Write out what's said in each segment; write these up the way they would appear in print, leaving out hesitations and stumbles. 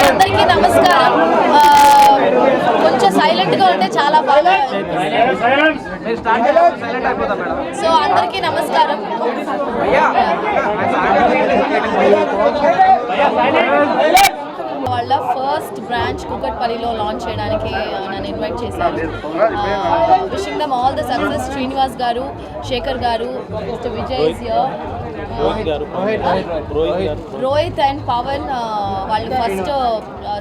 అందరికీ నమస్కారం. కొంచెం సైలెంట్ గా ఉంటే చాలా బాగా. సో అందరికీ నమస్కారం. వాళ్ళ ఫస్ట్ బ్రాంచ్ కుకట్పల్లిలో లాంచ్ చేయడానికి నన్ను ఇన్వైట్ చేశారు. Wishing them all the success. Srinivas గారు, శేఖర్ గారు, mister Vijay is here, Rohit and Pavan. వాళ్ళు ఫస్ట్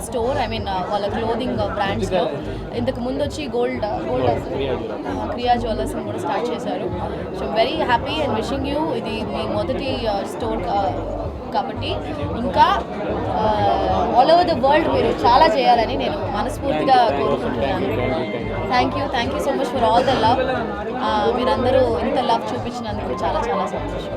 స్టోర్, ఐ మీన్ వాళ్ళ క్లోదింగ్ బ్రాండ్స్లో ఇంతకు ముందు వచ్చి గోల్డ్ క్రియా జ్యువెలర్స్ కూడా స్టార్ట్ చేశారు. So very happy and wishing you. ఇది మీ మొదటి స్టోర్ కాబట్టి ఇంకా ఆల్ ఓవర్ ద వరల్డ్ మీరు చాలా చేయాలని నేను మనస్ఫూర్తిగా కోరుకుంటున్నాను. Thank you so much for all the love. మీరందరూ ఇంత లవ్ చూపించినందుకు చాలా చాలా సంతోషం.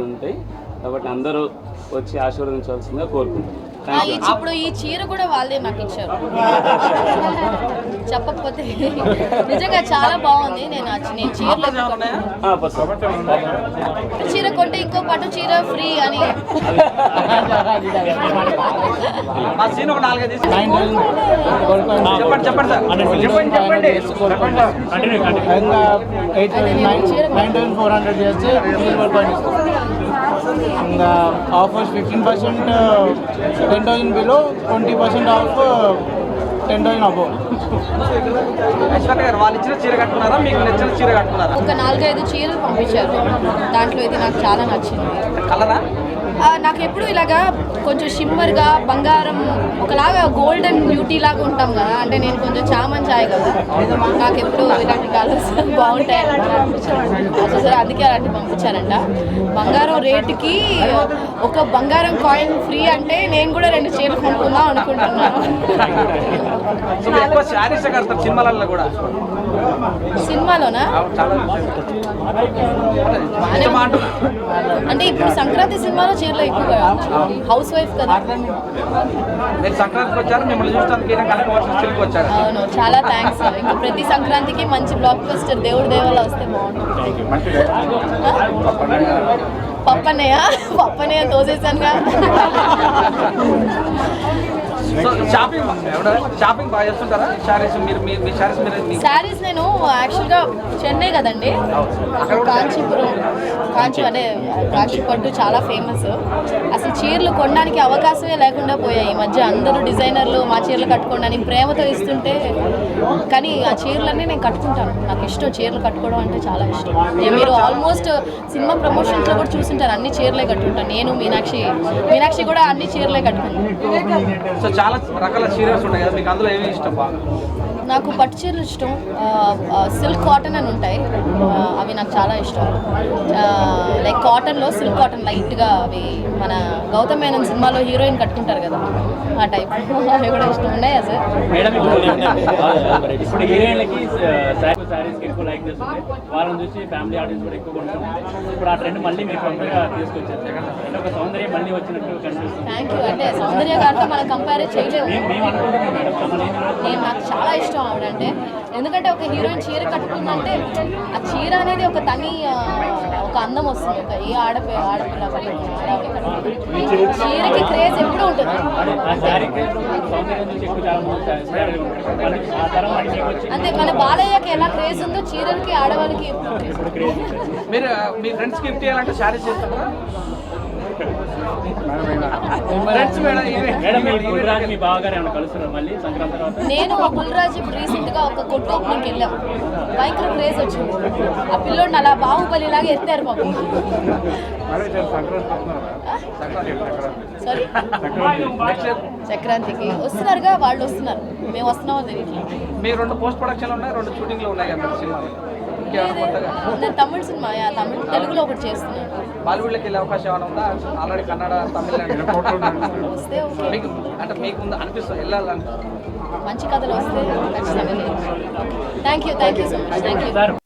ఉంటాయి కాబట్టి అందరూ వచ్చి ఆశీర్వదించాల్సిందిగా కోరుకుంటున్నాను. ఇప్పుడు ఈ చీర కూడా వాళ్ళే నాకు ఇచ్చారు. చెప్పకపోతే నిజంగా చాలా బాగుంది. నేను చీర కొంటే ఇంకో పట్టు చీర ఫ్రీ అని. Offers 15%, 10,000 below, 20% off 10,000 above. వాళ్ళు ఇచ్చిన చీర కట్టుకున్నారా, మీకు నచ్చిన చీర కట్టుకున్నారా? ఒక 4-5 చీరలు పంపించారు. దాంట్లో ఇది నాకు చాలా నచ్చింది. కలరా? నాకు ఎప్పుడు ఇలాగా కొంచెం షిమ్మర్గా బంగారం ఒకలాగా గోల్డెన్ బ్యూటీ లాగా ఉంటాం కదా, అంటే నేను కొంచెం చామన్ చాయ్ కదా, నాకు ఎప్పుడు ఇలాంటి కలర్స్ బాగుంటాయి అనిపించారు. అందుకే అలాంటి పంపించారంట. బంగారం రేటుకి ఒక బంగారం కాయిన్ ఫ్రీ అంటే నేను కూడా 2 చీరలు కొనుక్కుందాం అనుకుంటున్నాను. సినిమాలోనా? అంటే ఇప్పుడు సంక్రాంతి సినిమాలో చీరలు ఎక్కువగా హౌస్ వైఫ్ కదా. అవును, చాలా థ్యాంక్స్. ఇంకా ప్రతి సంక్రాంతికి మంచి బ్లాక్ బస్టర్ దేవుడి దేవాల వస్తే బాగుంటుంది. పప్పనయ్య తోసేసానుగా. శారీస్ నేను యాక్చువల్గా చెన్నై కదండి, కాంచీ అంటే కాంచీ పట్టు చాలా ఫేమస్. అసలు చీరలు కొనడానికి అవకాశమే లేకుండా పోయాయి ఈ మధ్య. అందరూ డిజైనర్లు మా చీరలు కట్టుకోవడానికి ప్రేమతో ఇస్తుంటే, కానీ ఆ చీరలన్నీ నేను కట్టుకుంటాను. నాకు ఇష్టం చీరలు కట్టుకోవడం అంటే చాలా ఇష్టం. మీరు ఆల్మోస్ట్ సినిమా ప్రమోషన్స్లో కూడా చూసింటారు, అన్ని చీరలే కట్టుకుంటాను. నేను మీనాక్షి కూడా అన్ని చీరలే కట్టుకుంటాను. చాలా రకాల చీరలు ఉన్నాయి కదా, మీకు అందులో ఏమి ఇష్టం? నాకు పట్టు చీరలు ఇష్టం. సిల్క్ కాటన్ అని ఉంటాయి, అవి నాకు చాలా ఇష్టం. లైక్ కాటన్లో సిల్క్ కాటన్ లైట్గా అవి మన గౌతమ్ మేనన్ సినిమాలో హీరోయిన్ కట్టుకుంటారు కదా, ఆ టైప్ అవి కూడా ఇష్టం. ఉన్నాయా సార్? ఇప్పుడు హీరోయిన్లకి శారీస్కి ఎక్కువ లైక్ చేస్తుంది, వాళ్ళని చూసి ఫ్యామిలీ ఆడియన్స్ కూడా ఎక్కువ కొంటున్నారు. ఇప్పుడు ఆ ట్రెండ్ మళ్ళీ మీరు కంపెనీగా తీసుకొచ్చారు, ఒక సౌందర్యం మళ్ళీ వచ్చినట్టు కనిపిస్తుంది. Thank you. అంటే సౌందర్య గారితో మనం కంపేర్ చేయలేము. నాకు చాలా ఇష్టం ఆవిడంటే. ఎందుకంటే ఒక హీరోయిన్ చీర కట్టుకుందంటే ఆ చీర అనేది ఒక ఒక అందం వస్తుంది. ఒక ఏ ఆడపిల్ల చీరకి క్రేజ్ ఎప్పుడు ఉంటుంది. అంతే, మన బాలయ్యకి ఎలా క్రేజ్ ఉందో చీరలకి ఆడవాళ్ళకి. మీరు మీ ఫ్రెండ్స్ గిఫ్ట్ చేయాలంటే శారీస్ చేస్తారా? నేను బుల్రాజ్ ఇప్పుడు రీసెంట్ గా ఒక కొట్టు ఓపెనింగ్ వెళ్ళాం, భయంకర క్రేజ్ వచ్చింది. ఆ పిల్లోడిని అలా బాహుబలి లాగా ఎత్తారు పాపం. సారీ, సంక్రాంతికి వస్తున్నారుగా వాళ్ళు, వస్తున్నారు, మేము వస్తున్నామో తెలియట్లేదు. మీరు 2 పోస్ట్ ప్రొడక్షన్లు ఉన్నాయి, 2 షూటింగ్లు ఉన్నాయి కదా సినిమాలు. తమిళ సినిమా, తెలుగులో ఒకటి చేస్తున్నాను. బాలీవుడ్లోకి వెళ్ళే అవకాశం ఏమైనా ఉందా? ఆల్రెడీ కన్నడ, తమిళ వస్తే మీకు అంటే మీకు ముందు అనిపిస్తుంది వెళ్ళాలని? మంచి కథలు వస్తే ఖచ్చితంగా. Thank you so much. Thank you.